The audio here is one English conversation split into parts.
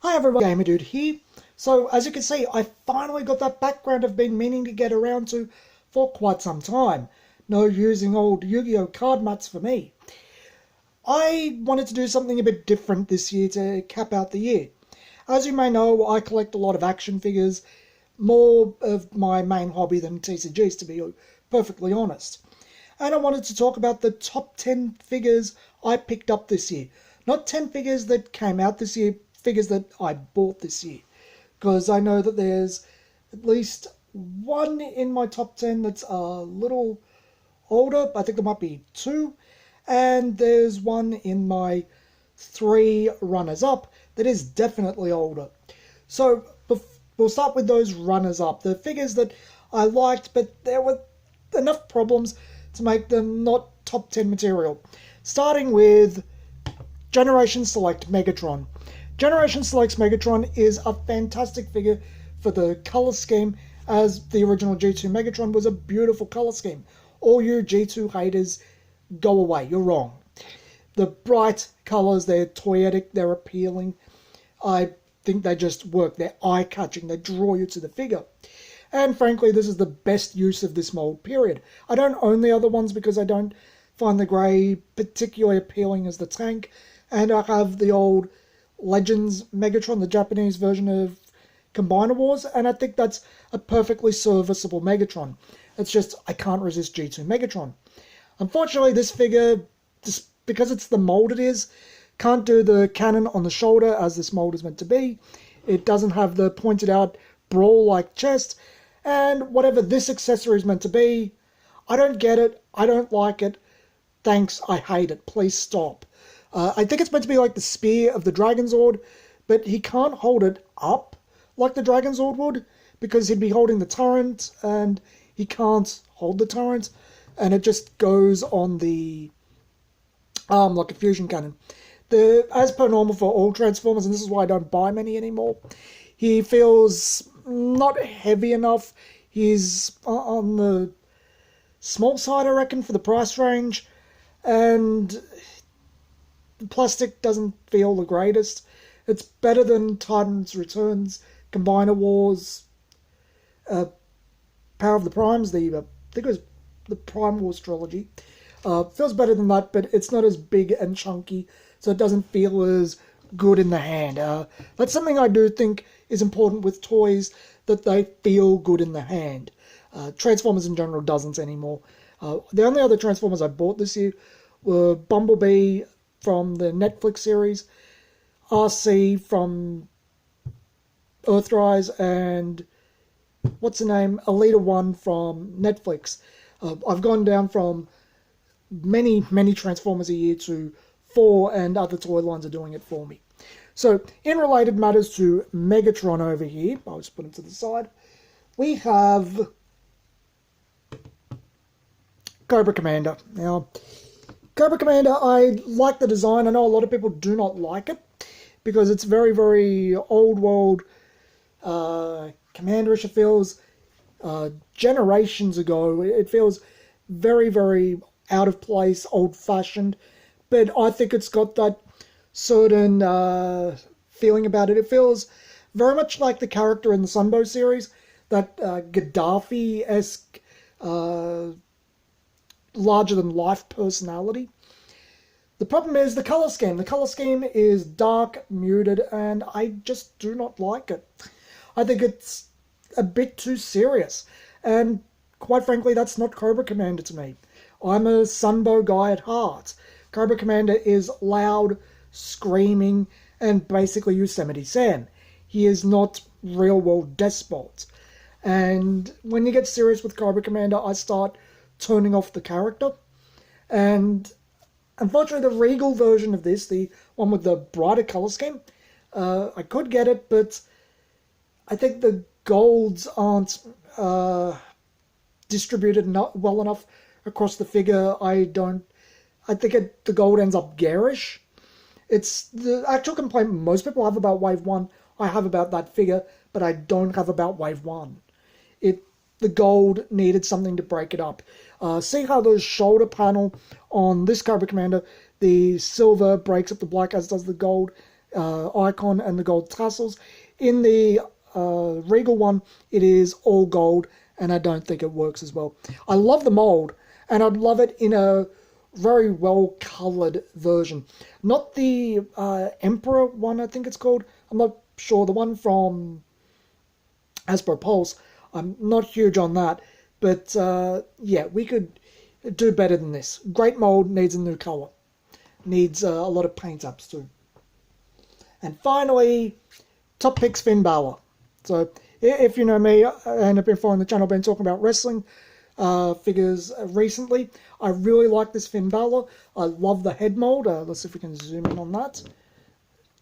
Hi everybody, Gamer Dude here. So as you can see, I finally got that background I've been meaning to get around to for quite some time. No using old Yu-Gi-Oh card mats for me. I wanted to do something a bit different this year to cap out the year. As you may know, I collect a lot of action figures, more of my main hobby than TCGs to be perfectly honest. And I wanted to talk about the top 10 figures I picked up this year. Not 10 figures that came out this year, figures that I bought this year. Because I know that there's at least one in my top 10 that's a little older. I think there might be two. And there's one in my three runners-up that is definitely older. So we'll start with those runners-up. The figures that I liked, but there were enough problems to make them not top 10 material. Starting with Generation Select Megatron. Generation Select's Megatron is a fantastic figure for the colour scheme, as the original G2 Megatron was a beautiful colour scheme. All you G2 haters, go away, you're wrong. The bright colours, they're toyetic, they're appealing. I think they just work, they're eye-catching, they draw you to the figure. And frankly, this is the best use of this mould, period. I don't own the other ones because I don't find the grey particularly appealing as the tank. And I have the old Legends Megatron, the Japanese version of Combiner Wars, and I think that's a perfectly serviceable Megatron. It's just, I can't resist G2 Megatron. Unfortunately, this figure, just because it's the mold it is, can't do the cannon on the shoulder as this mold is meant to be. It doesn't have the pointed out brawl-like chest, and whatever this accessory is meant to be, I don't get it, I don't like it, thanks, I hate it, please stop. I think it's meant to be like the spear of the Dragonzord, but he can't hold it up like the Dragonzord would, because he'd be holding the turret, and he can't hold the turret, and it just goes on the arm like a fusion cannon. As per normal for all Transformers, and this is why I don't buy many anymore, he feels not heavy enough. He's on the small side, I reckon, for the price range, and the plastic doesn't feel the greatest. It's better than Titan's Returns, Combiner Wars, Power of the Primes, I think it was the Prime Wars trilogy. Feels better than that, but it's not as big and chunky, so it doesn't feel as good in the hand. That's something I do think is important with toys, that they feel good in the hand. Transformers in general doesn't anymore. The only other Transformers I bought this year were Bumblebee from the Netflix series, RC from Earthrise, and what's the name? Alita 1 from Netflix. I've gone down from many Transformers a year to 4, and other toy lines are doing it for me. So, in related matters to Megatron over here, I'll just put him to the side, we have Cobra Commander. Now, Cobra Commander, I like the design. I know a lot of people do not like it, because it's very, very old world, Commanderish. It feels generations ago. It feels very, very out of place, old-fashioned, but I think it's got that certain feeling about it. It feels very much like the character in the Sunbow series, that Gaddafi-esque, larger-than-life personality. The problem is the colour scheme. The colour scheme is dark, muted, and I just do not like it. I think it's a bit too serious, and quite frankly, that's not Cobra Commander to me. I'm a Sunbow guy at heart. Cobra Commander is loud, screaming, and basically Yosemite Sam. He is not real-world despot. And when you get serious with Cobra Commander, I start turning off the character. And unfortunately, the Regal version of this, the one with the brighter colour scheme, I could get it, but I think the golds aren't distributed well enough across the figure. I think the gold ends up garish. It's the actual complaint most people have about Wave 1, I have about that figure, but I don't have about Wave 1. The gold needed something to break it up. See how the shoulder panel on this Cobra Commander, the silver breaks up the black as does the gold, icon and the gold tassels. In the Regal one, it is all gold, and I don't think it works as well. I love the mold, and I'd love it in a very well coloured version. Not the Emperor one, I think it's called. I'm not sure. The one from Hasbro Pulse, I'm not huge on that. But yeah, we could do better than this. Great mold, needs a new colour. Needs a lot of paint ups too. And finally, top picks Finn Balor. So if you know me and have been following the channel, I've been talking about wrestling figures recently. I really like this Finn Balor. I love the head mold. Let's see if we can zoom in on that.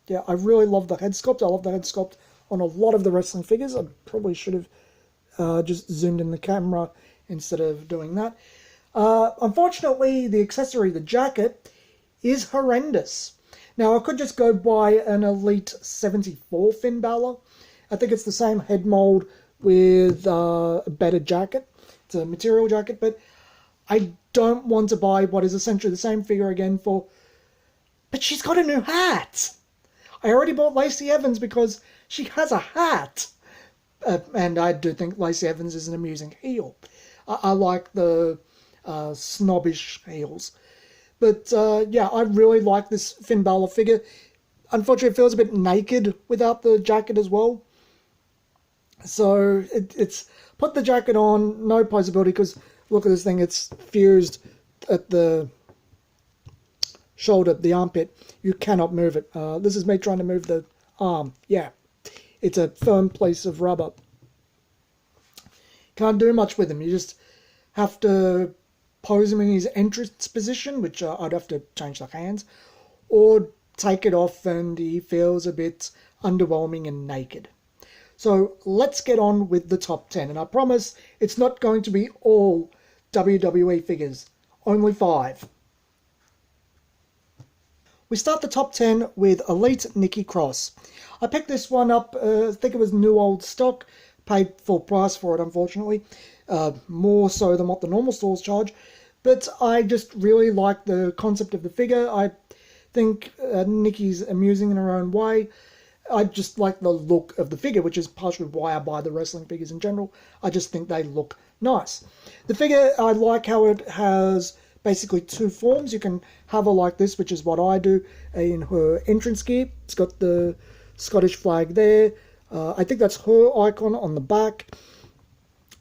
Yeah, I really love the head sculpt. I love the head sculpt on a lot of the wrestling figures. I probably should have just zoomed in the camera instead of doing that. Unfortunately, the accessory, the jacket, is horrendous. Now, I could just go buy an Elite 74 Finn Balor. I think it's the same head mold with a better jacket. It's a material jacket, but I don't want to buy what is essentially the same figure again for... But she's got a new hat! I already bought Lacey Evans because she has a hat. And I do think Lacey Evans is an amusing heel. I like the snobbish heels. But yeah, I really like this Finn Balor figure. Unfortunately, it feels a bit naked without the jacket as well. So it's put the jacket on, no possibility, because look at this thing, it's fused at the shoulder, the armpit. You cannot move it. This is me trying to move the arm. Yeah, it's a firm piece of rubber. Can't do much with him. You just have to pose him in his entrance position, which I'd have to change the hands, or take it off, and he feels a bit underwhelming and naked. So let's get on with the top 10, and I promise it's not going to be all WWE figures, only 5. We start the top 10 with Elite Nikki Cross. I picked this one up, I think it was new old stock, paid full price for it unfortunately, more so than what the normal stores charge, but I just really like the concept of the figure. I think Nikki's amusing in her own way. I just like the look of the figure, which is partially why I buy the wrestling figures in general. I just think they look nice. The figure, I like how it has basically 2 forms. You can have her like this, which is what I do, in her entrance gear. It's got the Scottish flag there. I think that's her icon on the back.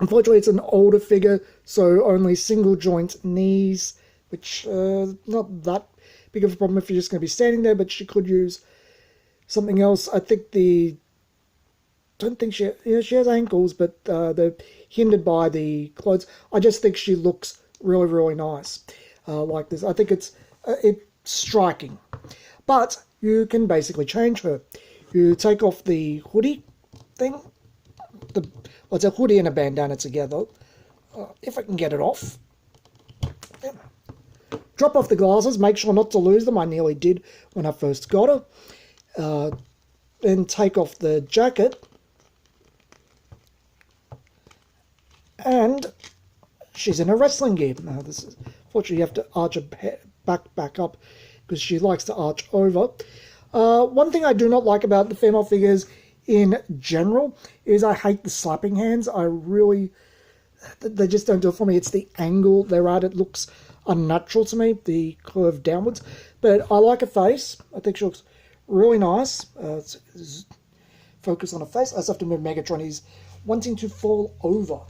Unfortunately, it's an older figure, so only single joint knees, which not that big of a problem if you're just going to be standing there, but she could use something else. I think don't think she has ankles, but they're hindered by the clothes. I just think she looks really, really nice like this. I think it's striking. But you can basically change her. You take off the hoodie thing. Well, it's a hoodie and a bandana together. If I can get it off. Drop off the glasses. Make sure not to lose them. I nearly did when I first got her. Then take off the jacket. And she's in a wrestling gear. Now, this is, fortunately, you have to arch her back up because she likes to arch over. One thing I do not like about the female figures in general is I hate the slapping hands. They just don't do it for me. It's the angle they're at. It looks unnatural to me, the curve downwards. But I like her face. I think she looks really nice. Focus on her face. I just have to move Megatron. He's wanting to fall over.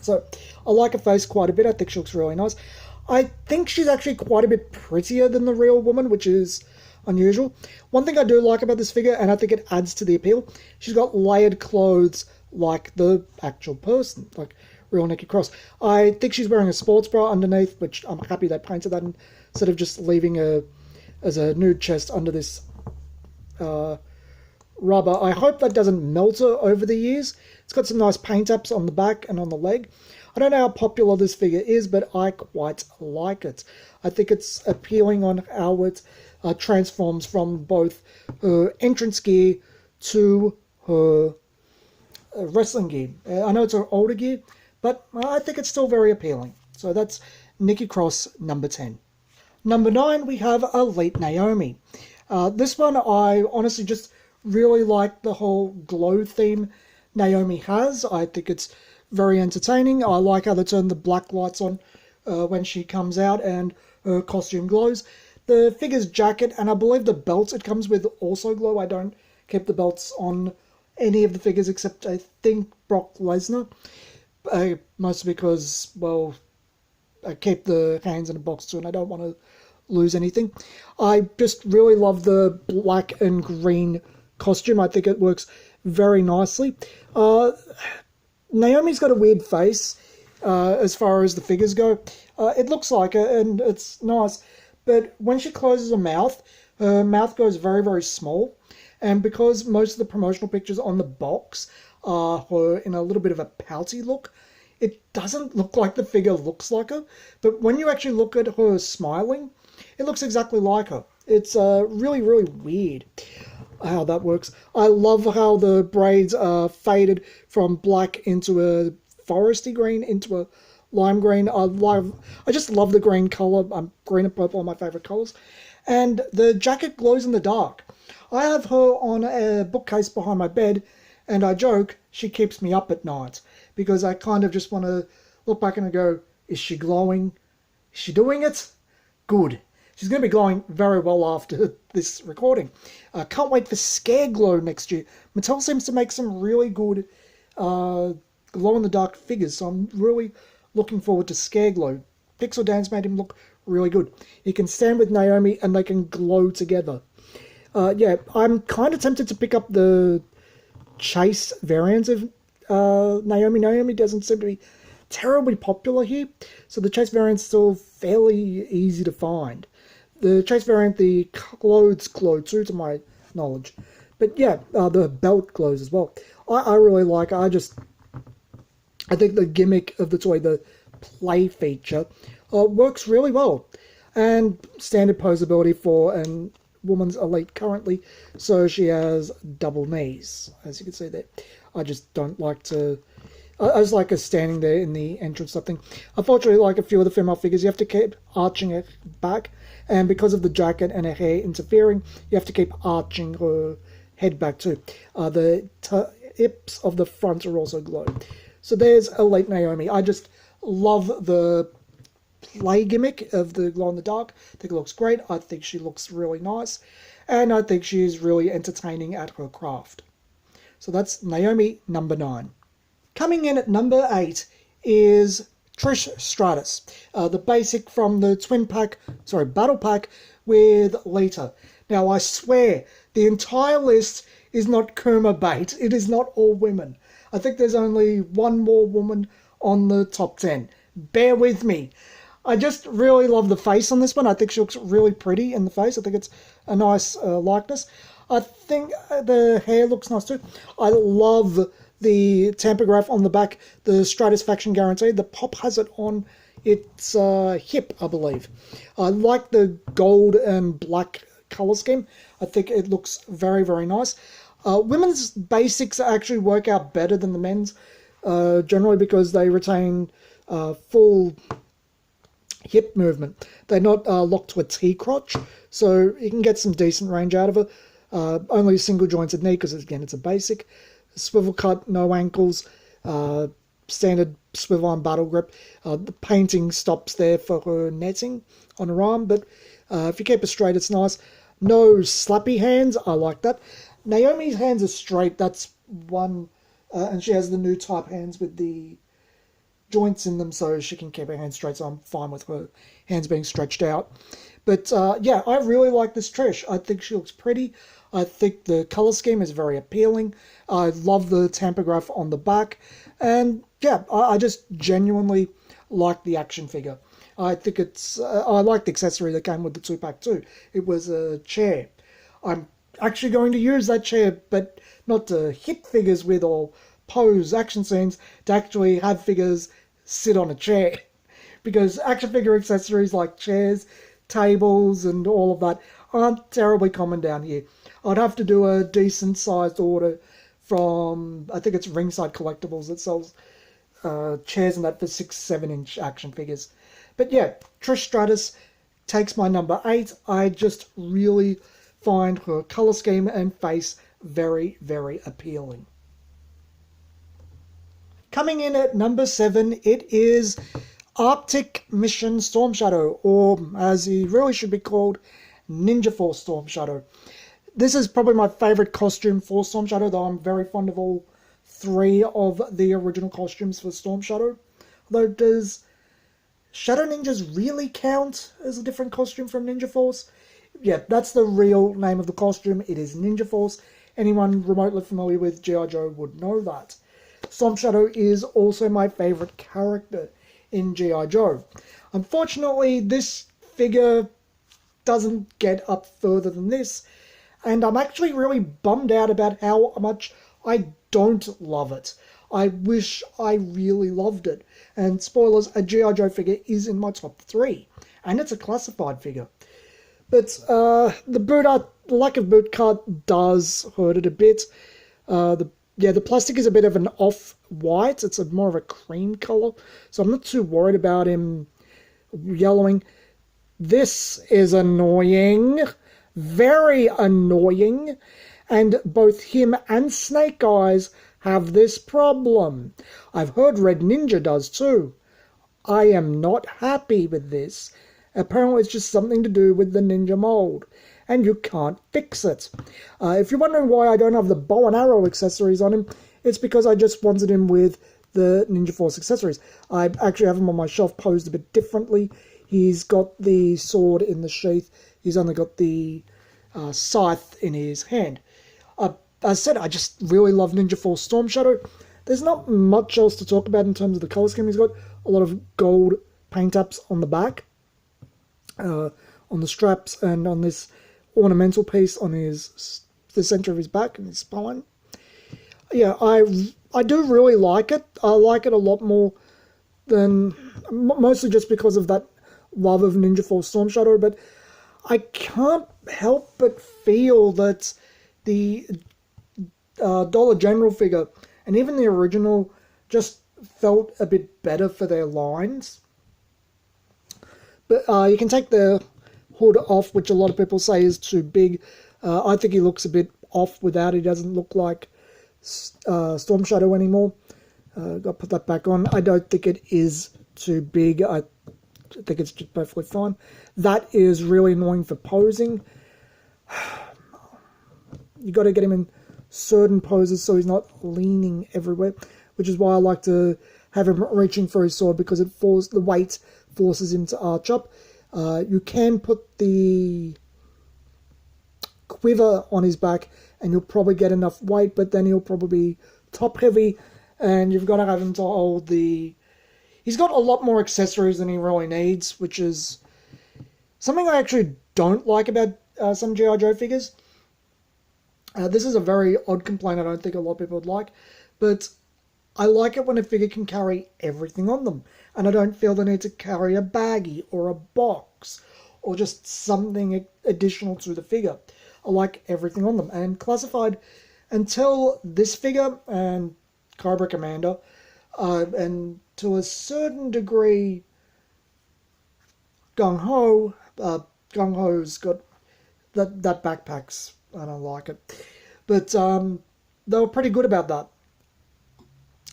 So I like her face quite a bit. I think she looks really nice. I think she's actually quite a bit prettier than the real woman, which is unusual. One thing I do like about this figure, and I think it adds to the appeal, she's got layered clothes like the actual person, like real Nikki Cross. I think she's wearing a sports bra underneath, which I'm happy they painted that instead of just leaving her as a nude chest under this rubber. I hope that doesn't melt her over the years. It's got some nice paint apps on the back and on the leg. I don't know how popular this figure is, but I quite like it. I think it's appealing on how it transforms from both her entrance gear to her wrestling gear. I know it's her older gear, but I think it's still very appealing. So that's Nikki Cross, number 10. Number 9, we have Elite Naomi. This one, I honestly just really like the whole glow theme Naomi has. I think it's very entertaining. I like how they turn the black lights on when she comes out and her costume glows. The figure's jacket, and I believe the belt it comes with also glow. I don't keep the belts on any of the figures except I think Brock Lesnar. Mostly because, well, I keep the hands in a box too and I don't want to lose anything. I just really love the black and green costume. I think it works very nicely. Naomi's got a weird face as far as the figures go. It looks like it and it's nice. But when she closes her mouth goes very, very small. And because most of the promotional pictures on the box are her in a little bit of a pouty look, it doesn't look like the figure looks like her. But when you actually look at her smiling, it looks exactly like her. It's really, really weird how that works. I love how the braids are faded from black into a foresty green, into a lime green. I just love the green colour. Green and purple are my favourite colours. And the jacket glows in the dark. I have her on a bookcase behind my bed, and I joke she keeps me up at night because I kind of just want to look back and go, is she glowing? Is she doing it? Good. She's going to be glowing very well after this recording. Can't wait for Scare Glow next year. Mattel seems to make some really good glow-in-the-dark figures, so I'm really looking forward to Scare Glow. Pixel Dance made him look really good. He can stand with Naomi and they can glow together. Yeah, I'm kind of tempted to pick up the Chase variant of Naomi. Naomi doesn't seem to be terribly popular here, so the Chase variant's still fairly easy to find. The Chase variant, the clothes glow too, to my knowledge. But yeah, the belt glows as well. I really like it. I think the gimmick of the toy, the play feature, works really well. And standard posability for a woman's elite currently, so she has double knees, as you can see there. I just don't like to... I just like her standing there in the entrance something. Unfortunately, like a few of the female figures, you have to keep arching her back, and because of the jacket and her hair interfering, you have to keep arching her head back too. The hips of the front are also glow. So there's Elite Naomi. I just love the play gimmick of the glow in the dark. I think it looks great. I think she looks really nice, and I think she's really entertaining at her craft. So that's Naomi number 9. Coming in at number 8 is Trish Stratus, the basic from the battle pack with Lita. Now I swear the entire list is not Kuma bait. It is not all women. I think there's only one more woman on the top 10. Bear with me. I just really love the face on this one. I think she looks really pretty in the face. I think it's a nice likeness. I think the hair looks nice too. I love the tampograph on the back, the Stratisfaction guarantee. The pop has it on its hip, I believe. I like the gold and black colour scheme. I think it looks very, very nice. Women's basics actually work out better than the men's, generally because they retain full hip movement. They're not locked to a T-crotch, so you can get some decent range out of it. Only single jointed knee, because again it's a basic. Swivel cut, no ankles, standard swivel arm battle grip. The painting stops there for her netting on her arm, but if you keep it straight, it's nice. No slappy hands, I like that. Naomi's hands are straight, that's one, and she has the new type hands with the joints in them, so she can keep her hands straight, so I'm fine with her hands being stretched out. But yeah, I really like this Trish. I think she looks pretty. I think the colour scheme is very appealing. I love the tampograph on the back. And yeah, I just genuinely like the action figure. I think it's... I like the accessory that came with the 2-pack too. It was a chair. I'm actually going to use that chair, but not to hit figures with or pose action scenes, to actually have figures sit on a chair. Because action figure accessories like chairs, tables and all of that aren't terribly common down here. I'd have to do a decent sized order from, I think it's Ringside Collectibles that sells chairs and that for 6-7 inch action figures. But yeah, Trish Stratus takes my number 8. I just really find her color scheme and face very, very appealing. Coming in at number 7, it is Arctic Mission Storm Shadow, or as he really should be called, Ninja Force Storm Shadow. This is probably my favourite costume for Storm Shadow, though I'm very fond of all 3 of the original costumes for Storm Shadow. Although, does Shadow Ninjas really count as a different costume from Ninja Force? Yeah, that's the real name of the costume. It is Ninja Force. Anyone remotely familiar with G.I. Joe would know that. Storm Shadow is also my favourite character in G.I. Joe. Unfortunately, this figure doesn't get up further than this, and I'm actually really bummed out about how much I don't love it. I wish I really loved it. And spoilers, a G.I. Joe figure is in my top 3, and it's a classified figure. But the lack of boot cut does hurt it a bit. The plastic is a bit of an off-white. It's more of a cream colour, so I'm not too worried about him yellowing. This is annoying. Very annoying. And both him and Snake Eyes have this problem. I've heard Red Ninja does too. I am not happy with this. Apparently it's just something to do with the ninja mold, and you can't fix it. If you're wondering why I don't have the bow and arrow accessories on him, it's because I just wanted him with the Ninja Force accessories. I actually have him on my shelf posed a bit differently. He's got the sword in the sheath. He's only got the scythe in his hand. As I said, I just really love Ninja Force Storm Shadow. There's not much else to talk about in terms of the colour scheme. He's got a lot of gold paint apps on the back, on the straps, and on this ornamental piece on the centre of his back and his spine. Yeah, I do really like it. I like it a lot more than, mostly just because of that love of Ninja Force Storm Shadow, but I can't help but feel that the Dollar General figure and even the original just felt a bit better for their lines. But you can take the hood off, which a lot of people say is too big. I think he looks a bit off without it. He doesn't look like Storm Shadow anymore. Got to put that back on. I don't think it is too big. I think it's just perfectly fine. That is really annoying for posing. You got to get him in certain poses so he's not leaning everywhere, which is why I like to have him reaching for his sword, because the weight forces him to arch up. You can put the quiver on his back and you'll probably get enough weight, but then he'll probably be top heavy, and you've got to have him to hold the... He's got a lot more accessories than he really needs, which is something I actually don't like about some G.I. Joe figures. This is a very odd complaint I don't think a lot of people would like, but I like it when a figure can carry everything on them, and I don't feel the need to carry a baggie or a box or just something additional to the figure. I like everything on them, and classified, until this figure and Cobra Commander, and to a certain degree Gung-Ho. Gung-Ho's got that backpack's, I don't like it, but they were pretty good about that.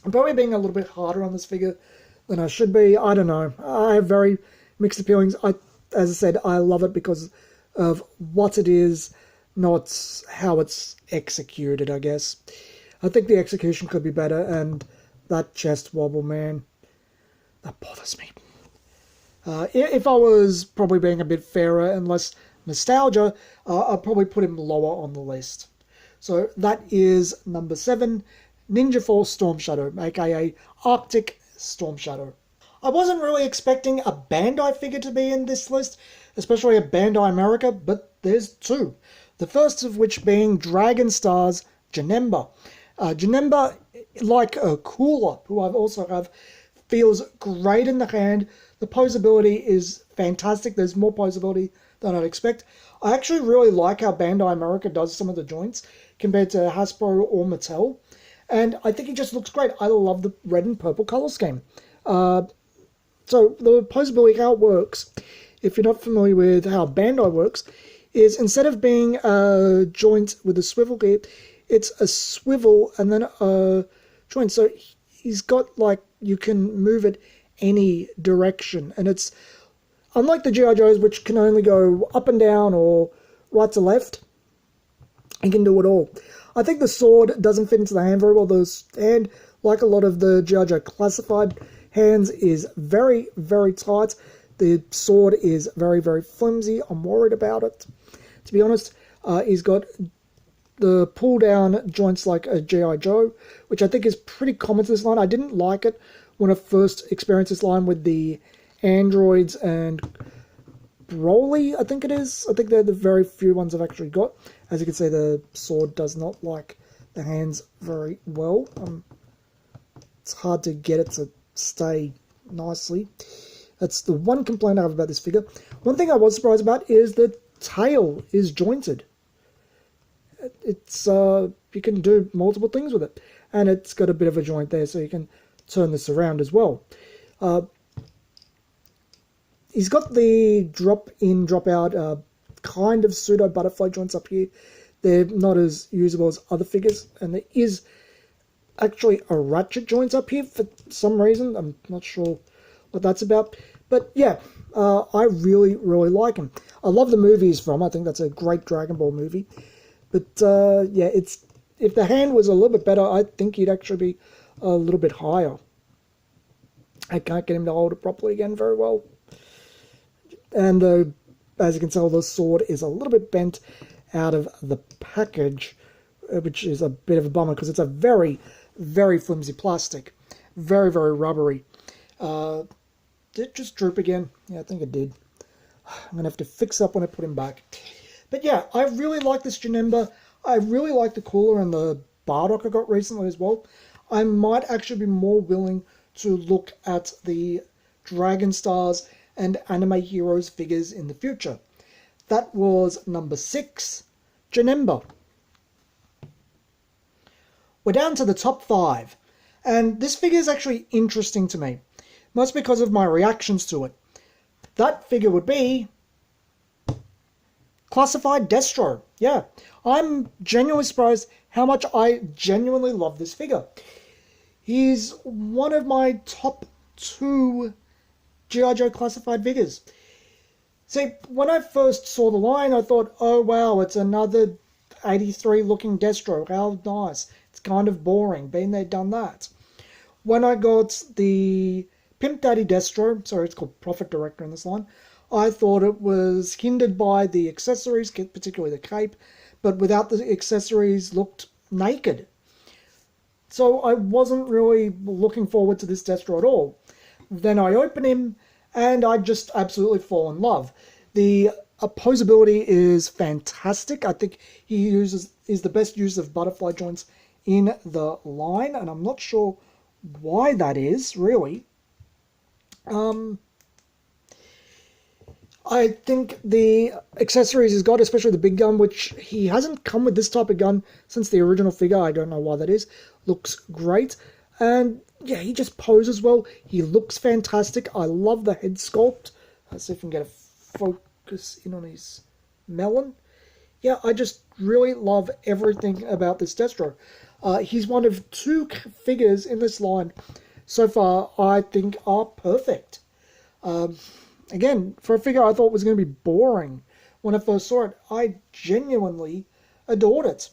I'm probably being a little bit harder on this figure than I should be. I don't know. I have very mixed feelings. As I said, I love it because of what it is, not how it's executed, I guess. I think the execution could be better, and that chest wobble, man, that bothers me. If I was probably being a bit fairer and less nostalgia, I'd probably put him lower on the list. So that is number 7, Ninja Force Storm Shadow, aka Arctic Storm Shadow. I wasn't really expecting a Bandai figure to be in this list, especially a Bandai America, but there's 2. The first of which being Dragon Star's Janemba. Janemba, like a Cooler, who I also have, feels great in the hand. The posability is fantastic. There's more posability than I'd expect. I actually really like how Bandai America does some of the joints compared to Hasbro or Mattel. And I think it just looks great. I love the red and purple color scheme. So the posability, how it works, if you're not familiar with how Bandai works, is instead of being a joint with a swivel here, it's a swivel and then a joint. So he's got, like, you can move it any direction. And it's unlike the G.I. Joes, which can only go up and down or right to left. He can do it all. I think the sword doesn't fit into the hand very well. The hand, like a lot of the G.I. Joe classified hands, is very, very tight. The sword is very, very flimsy. I'm worried about it, to be honest. He's got the pull-down joints like a G.I. Joe, which I think is pretty common to this line. I didn't like it when I first experienced this line with the androids and Broly, I think it is. I think they're the very few ones I've actually got. As you can see, the sword does not like the hands very well. It's hard to get it to stay nicely. That's the one complaint I have about this figure. One thing I was surprised about is the tail is jointed. It's you can do multiple things with it, and it's got a bit of a joint there, so you can turn this around as well. He's got the drop in, drop out kind of pseudo butterfly joints up here. They're not as usable as other figures, and there is actually a ratchet joint up here for some reason. I'm not sure what that's about, but yeah, I really, really like him. I love the movie he's from. I think that's a great Dragon Ball movie. But yeah, if the hand was a little bit better, I think he'd actually be a little bit higher. I can't get him to hold it properly again very well. And as you can tell, the sword is a little bit bent out of the package, which is a bit of a bummer because it's a very, very flimsy plastic. Very, very rubbery. Did it just droop again? Yeah, I think it did. I'm going to have to fix up when I put him back. But yeah, I really like this Janemba. I really like the cooler and the Bardock I got recently as well. I might actually be more willing to look at the Dragon Stars and Anime Heroes figures in the future. That was number 6, Janemba. We're down to the top 5. And this figure is actually interesting to me. Mostly because of my reactions to it. That figure would be Classified Destro. Yeah, I'm genuinely surprised how much I genuinely love this figure. He's one of my top 2 G.I. Joe classified figures. See, when I first saw the line, I thought, oh wow, it's another 83 looking Destro. How nice. It's kind of boring. Been there, done that. When I got the Pimp Daddy Destro, sorry, it's called Profit Director in this line, I thought it was hindered by the accessories, particularly the cape, but without the accessories looked naked. So I wasn't really looking forward to this Destro at all. Then I open him, and I just absolutely fall in love. The opposability is fantastic. I think he is the best use of butterfly joints in the line, and I'm not sure why that is, really. I think the accessories he's got, especially the big gun, which he hasn't come with this type of gun since the original figure. I don't know why that is. Looks great. And yeah, he just poses well. He looks fantastic. I love the head sculpt. Let's see if we can get a focus in on his melon. Yeah, I just really love everything about this Destro. He's one of 2 figures in this line so far I think are perfect. Again, for a figure I thought was going to be boring when I first saw it, I genuinely adored it.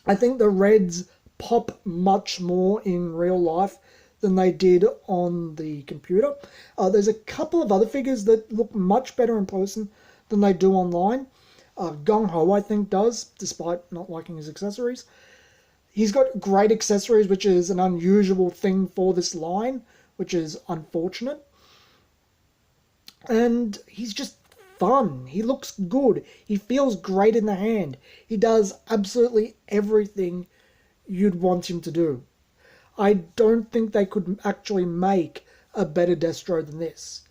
I think the reds pop much more in real life than they did on the computer. There's a couple of other figures that look much better in person than they do online. Gung Ho, I think, does, despite not liking his accessories. He's got great accessories, which is an unusual thing for this line, which is unfortunate. And he's just fun. He looks good. He feels great in the hand. He does absolutely everything you'd want him to do. I don't think they could actually make a better Destro than this.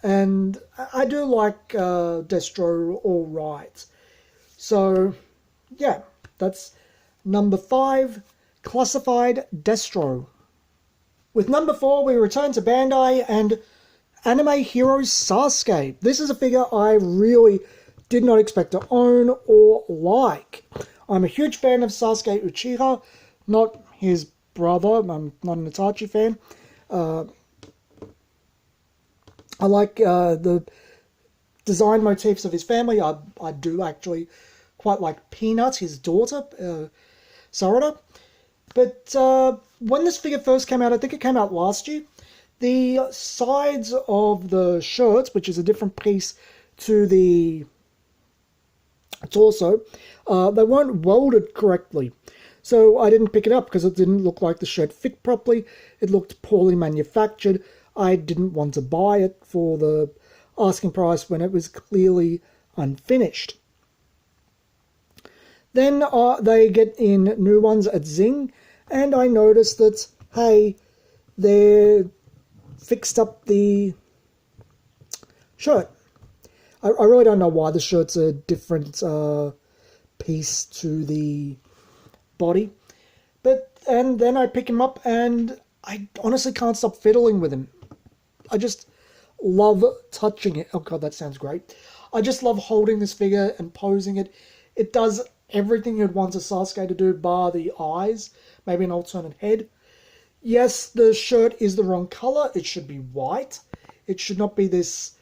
And I do like Destro all right. So, yeah, that's number 5, Classified Destro. With number 4, we return to Bandai, and Anime Heroes Sarscape. This is a figure I really did not expect to own or like. I'm a huge fan of Sasuke Uchiha, not his brother. I'm not an Itachi fan. I like the design motifs of his family. I do actually quite like Peanut, his daughter, Sarada. But when this figure first came out, I think it came out last year, the sides of the shirts, which is a different piece to the torso, they weren't welded correctly. So I didn't pick it up because it didn't look like the shirt fit properly. It looked poorly manufactured. I didn't want to buy it for the asking price when it was clearly unfinished. Then they get in new ones at Zing, and I noticed that, hey, they fixed up the shirt. I really don't know why the shirt's a different piece to the body. And then I pick him up, and I honestly can't stop fiddling with him. I just love touching it. Oh god, that sounds great. I just love holding this figure and posing it. It does everything you'd want a Sasuke to do, bar the eyes, maybe an alternate head. Yes, the shirt is the wrong colour. It should be white. It should not be this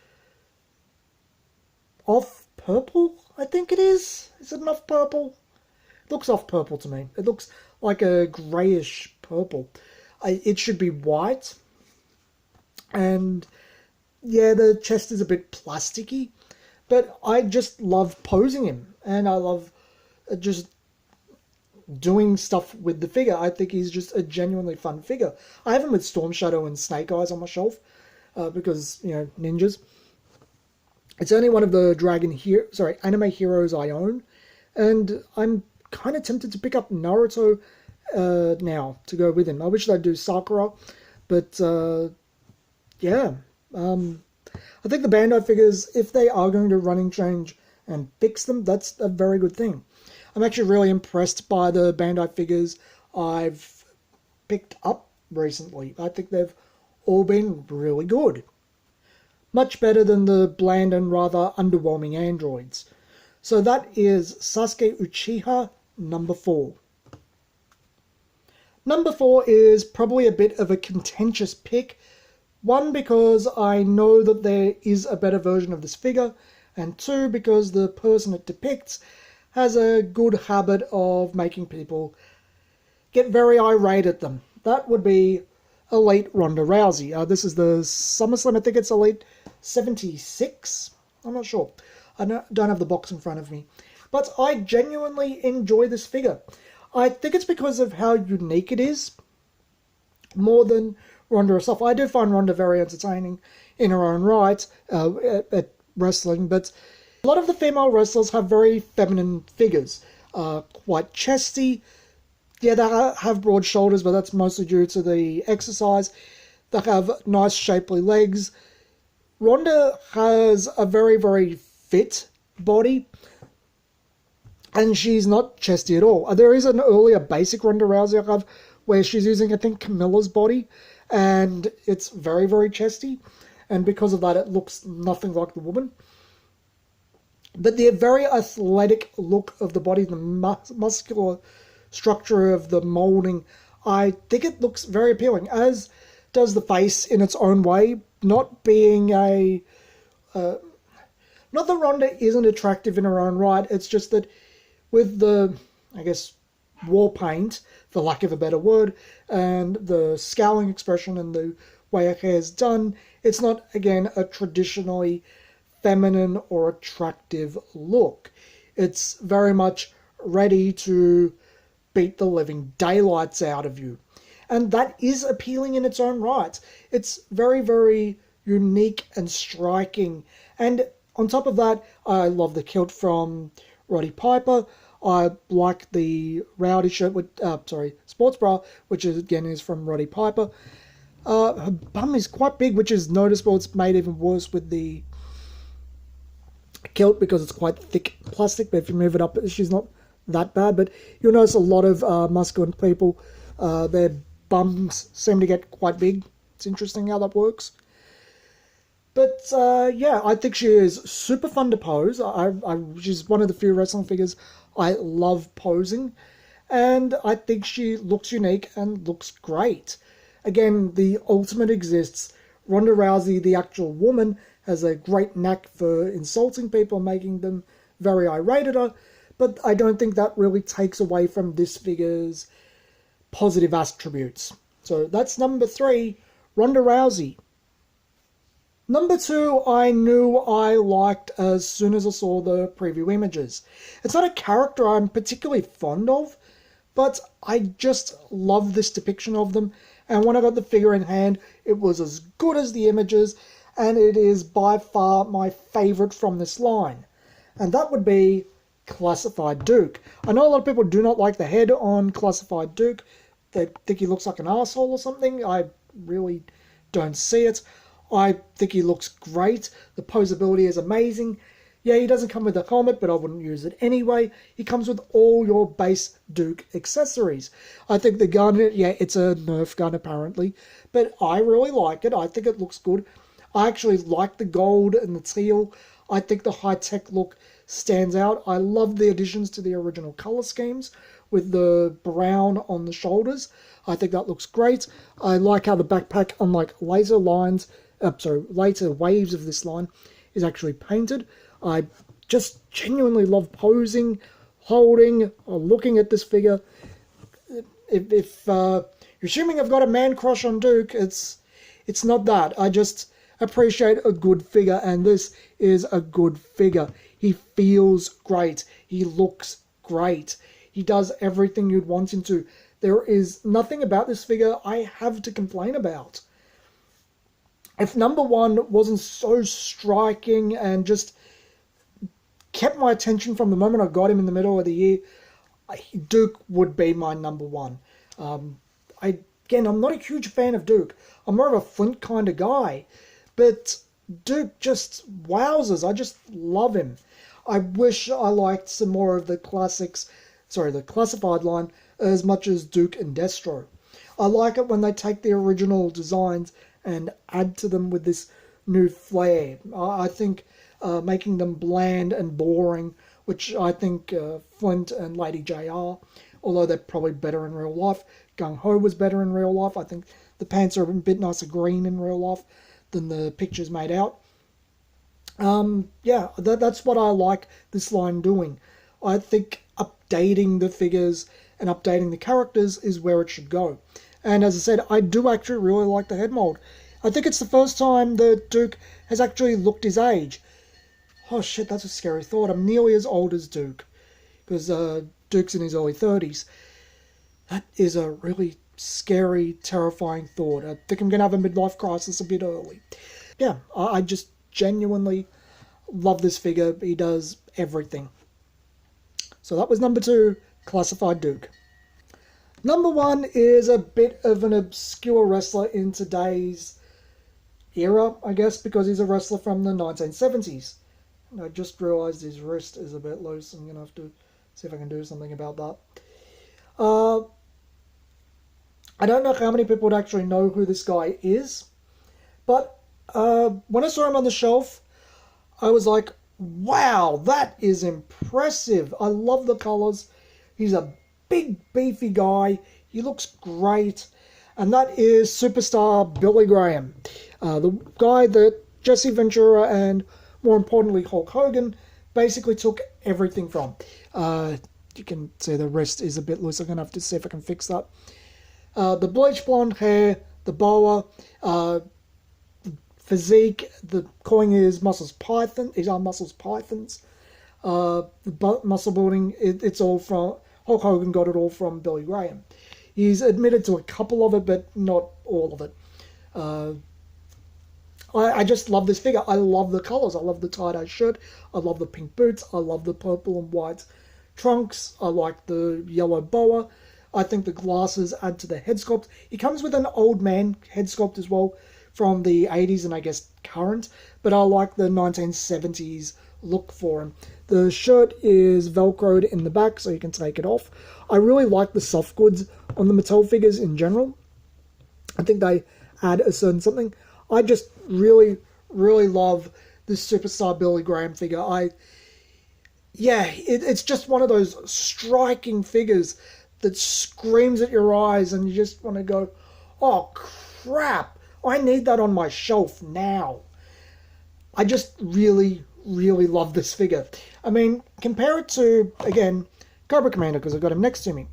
off purple, I think it is. Is it an off purple? It looks off purple to me. It looks like a greyish purple. It should be white. And yeah, the chest is a bit plasticky, but I just love posing him, and I love just doing stuff with the figure. I think he's just a genuinely fun figure. I have him with Storm Shadow and Snake Eyes on my shelf because, you know, ninjas. It's only one of the anime heroes I own, and I'm kind of tempted to pick up Naruto now to go with him. I wish they'd do Sakura, but yeah. I think the Bandai figures, if they are going to running change and fix them, that's a very good thing. I'm actually really impressed by the Bandai figures I've picked up recently. I think they've all been really good. Much better than the bland and rather underwhelming androids. So that is Sasuke Uchiha number 4. Number 4 is probably a bit of a contentious pick. One, because I know that there is a better version of this figure, and 2, because the person it depicts has a good habit of making people get very irate at them. That would be Elite Ronda Rousey. This is the SummerSlam, I think it's Elite 76? I'm not sure. I don't have the box in front of me. But I genuinely enjoy this figure. I think it's because of how unique it is, more than Ronda herself. I do find Ronda very entertaining in her own right at wrestling, but a lot of the female wrestlers have very feminine figures. Quite chesty. Yeah, they have broad shoulders, but that's mostly due to the exercise. They have nice shapely legs. Ronda has a very, very fit body, and she's not chesty at all. There is an earlier basic Ronda Rousey I have where she's using, I think, Camilla's body, and it's very, very chesty, and because of that it looks nothing like the woman. But the very athletic look of the body, the muscular structure of the moulding, I think it looks very appealing, as does the face in its own way. Not being a... not that Ronda isn't attractive in her own right, it's just that with the, I guess, war paint, for lack of a better word, and the scowling expression and the way her hair's done, it's not, again, a traditionally feminine or attractive look. It's very much ready to beat the living daylights out of you. And that is appealing in its own right. It's very, very unique and striking. And on top of that, I love the kilt from Roddy Piper. I like the Rowdy shirt with, sports bra, which is, again is from Roddy Piper. Her bum is quite big, which is noticeable. It's made even worse with the kilt because it's quite thick plastic, but if you move it up, she's not that bad. But you'll notice a lot of masculine people, their bums seem to get quite big. It's interesting how that works. But yeah, I think she is super fun to pose. She's one of the few wrestling figures I love posing. And I think she looks unique and looks great. Again, the ultimate exists. Ronda Rousey, the actual woman, has a great knack for insulting people, making them very irate at her. But I don't think that really takes away from this figure's positive attributes. So that's number 3, Ronda Rousey. Number 2, I knew I liked as soon as I saw the preview images. It's not a character I'm particularly fond of, but I just love this depiction of them. And when I got the figure in hand, it was as good as the images, and it is by far my favourite from this line. And that would be Classified Duke. I know a lot of people do not like the head on Classified Duke. They think he looks like an asshole or something. I really don't see it. I think he looks great. The posability is amazing. Yeah, he doesn't come with a helmet, but I wouldn't use it anyway. He comes with all your base Duke accessories. I think the gun, yeah, it's a Nerf gun apparently, but I really like it. I think it looks good. I actually like the gold and the teal. I think the high-tech look stands out. I love the additions to the original color schemes with the brown on the shoulders. I think that looks great. I like how the backpack, unlike later waves of this line, is actually painted. I just genuinely love posing, holding, or looking at this figure. If you're assuming I've got a man crush on Duke, it's not that. I just appreciate a good figure, and this is a good figure. He feels great. He looks great. He does everything you'd want him to. There is nothing about this figure I have to complain about. If number 1 wasn't so striking and just kept my attention from the moment I got him in the middle of the year, Duke would be my number 1. I'm not a huge fan of Duke. I'm more of a Flint kind of guy. But Duke just wowzers. I just love him. I wish I liked some more of the classified line as much as Duke and Destro. I like it when they take the original designs and add to them with this new flair. I think making them bland and boring, which I think Flint and Lady J are, although they're probably better in real life. Gung Ho was better in real life. I think the pants are a bit nicer green in real life than the pictures made out. Yeah, that's what I like this line doing. I think updating the figures and updating the characters is where it should go. And as I said, I do actually really like the head mold. I think it's the first time that Duke has actually looked his age. Oh shit, that's a scary thought. I'm nearly as old as Duke, because Duke's in his early 30s. That is a really scary, terrifying thought. I think I'm going to have a midlife crisis a bit early. Yeah, I just genuinely love this figure. He does everything. So that was number 2, Classified Duke. Number 1 is a bit of an obscure wrestler in today's era, I guess, because he's a wrestler from the 1970s. And I just realised his wrist is a bit loose. I'm going to have to see if I can do something about that. I don't know how many people would actually know who this guy is, but when I saw him on the shelf, I was like, wow, that is impressive. I love the colours. He's a big, beefy guy. He looks great. And that is superstar Billy Graham, the guy that Jesse Ventura and, more importantly, Hulk Hogan basically took everything from. You can see the wrist is a bit loose. I'm going to have to see if I can fix that. The bleach blonde hair, the boa, the physique, calling his muscles python, his arm muscles pythons, the muscle building, it's all from, Hulk Hogan got it all from Billy Graham. He's admitted to a couple of it, but not all of it. I just love this figure. I love the colours. I love the tie-dye shirt. I love the pink boots. I love the purple and white trunks. I like the yellow boa. I think the glasses add to the head sculpt. He comes with an old man head sculpt as well from the 80s and I guess current, but I like the 1970s look for him. The shirt is velcroed in the back so you can take it off. I really like the soft goods on the Mattel figures in general. I think they add a certain something. I just really, really love this Superstar Billy Graham figure. It's just one of those striking figures that screams at your eyes and you just want to go, oh crap, I need that on my shelf now. I just really, really love this figure. I mean, compare it to, again, Cobra Commander, because I've got him next to me.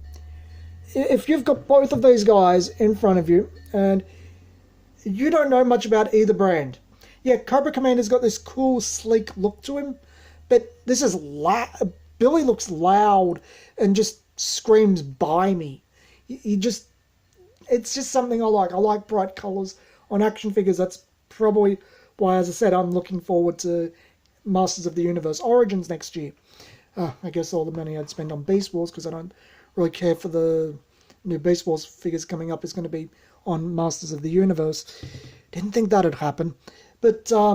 If you've got both of these guys in front of you and you don't know much about either brand, yeah, Cobra Commander's got this cool, sleek look to him, but this is Billy looks loud and just screams by me. It's just something I like. I like bright colours on action figures. That's probably why, as I said, I'm looking forward to Masters of the Universe Origins next year. I guess all the money I'd spend on Beast Wars, because I don't really care for the new Beast Wars figures coming up, is going to be on Masters of the Universe. Didn't think that'd happen. But, I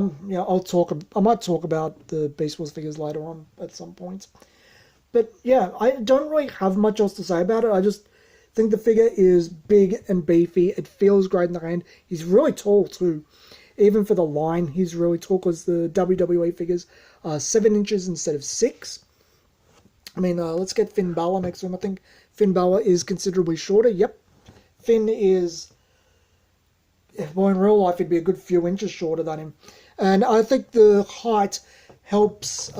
might talk about the Beast Wars figures later on at some point. But, yeah, I don't really have much else to say about it. I just think the figure is big and beefy. It feels great in the hand. He's really tall, too. Even for the line, he's really tall, because the WWE figures are 7 inches instead of 6. I mean, let's get Finn Balor next to him. I think Finn Balor is considerably shorter. Yep. Finn is... Well, in real life, he'd be a good few inches shorter than him. And I think the height helps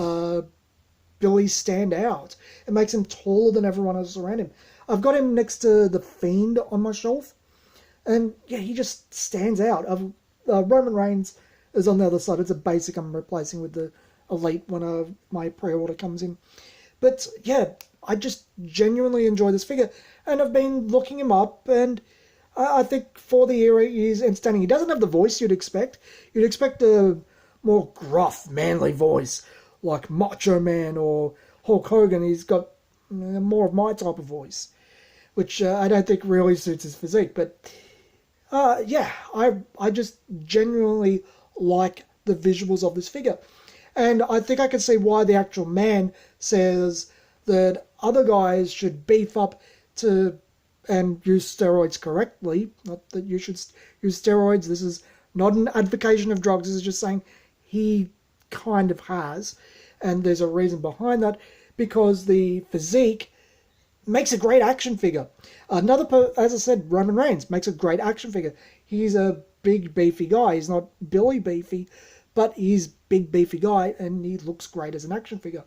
Billy stand out. It makes him taller than everyone else around him. I've got him next to the Fiend on my shelf. And, yeah, he just stands out. Roman Reigns is on the other side. It's a basic I'm replacing with the Elite when my pre-order comes in. But, yeah, I just genuinely enjoy this figure. And I've been looking him up, and I think for the era he's entertaining. He doesn't have the voice you'd expect. You'd expect a more gruff, manly voice, like Macho Man or Hulk Hogan. He's got more of my type of voice, which I don't think really suits his physique. But, I just genuinely like the visuals of this figure. And I think I can see why the actual man says that other guys should beef up and use steroids correctly. Not that you should use steroids. This is not an advocation of drugs. This is just saying he kind of has. And there's a reason behind that, because the physique makes a great action figure. As I said, Roman Reigns makes a great action figure. He's a big, beefy guy. He's not Billy beefy, but he's big, beefy guy, and he looks great as an action figure.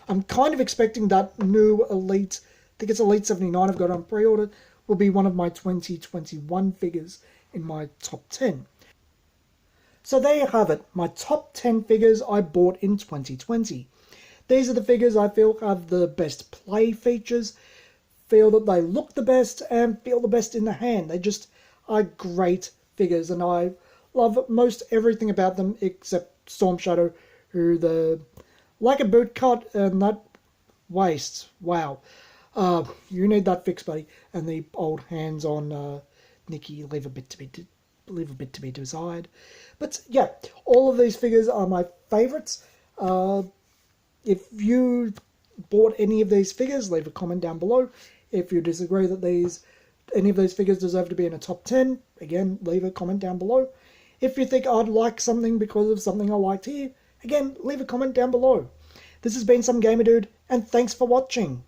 I'm kind of expecting that new Elite, I think it's Elite 79 I've got on pre-order, will be one of my 2021 figures in my top 10. So there you have it, my top 10 figures I bought in 2020. These are the figures I feel have the best play features, feel that they look the best, and feel the best in the hand. They just are great figures, and I love most everything about them except Storm Shadow, who like a boot cut and that waist. Wow. You need that fix, buddy. And the old hands on Nikki leave a bit to be desired. But yeah, all of these figures are my favourites. If you bought any of these figures, leave a comment down below. If you disagree that any of these figures deserve to be in a top 10, again, leave a comment down below. If you think I'd like something because of something I liked here, again, leave a comment down below. This has been Some Gamer Dude, and thanks for watching.